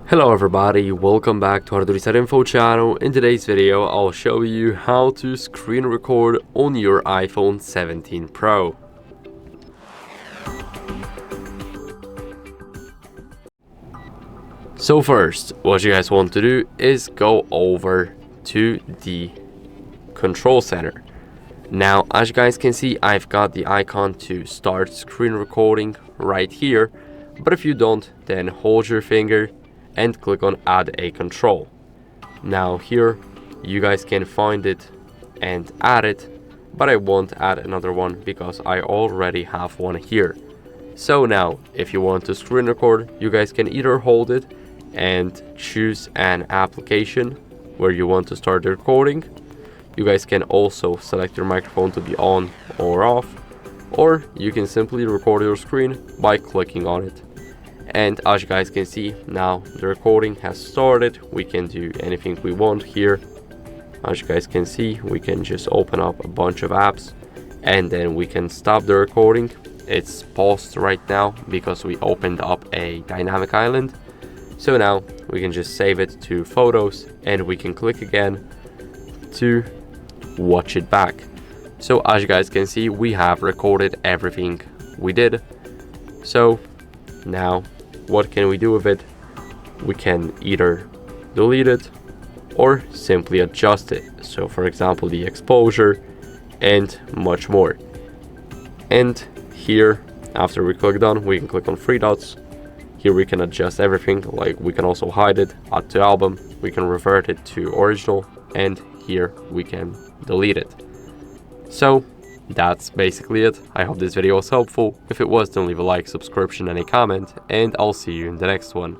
Hello everybody, welcome back to HardReset.Info channel. In today's video, I'll show you how to screen record on your iPhone 17 Pro. So first, what you guys want to do is go over to the control center. Now, as you guys can see, I've got the icon to start screen recording right here, but if you don't, then hold your finger and click on add a control. Now here you guys can find it and add it, but I won't add another one because I already have one here. So now if you want to screen record, you guys can either hold it and choose an application where you want to start the recording. You guys can also select your microphone to be on or off, or you can simply record your screen by clicking on it. And as you guys can see, now the recording has started. We can do anything we want here. As you guys can see, we can just open up a bunch of apps and then we can stop the recording. It's paused right now because we opened up a dynamic island. So now we can just save it to photos and we can click again to watch it back. So as you guys can see, we have recorded everything we did. So now what can we do with it? We can either delete it or simply adjust it. So for example, the exposure and much more. And here, after we click done, we can click on three dots. Here we can adjust everything, like we can also hide it, add to album, we can revert it to original, and here we can delete it. So that's basically it. I hope this video was helpful. If it was, then leave a like, subscription, and a comment, and I'll see you in the next one.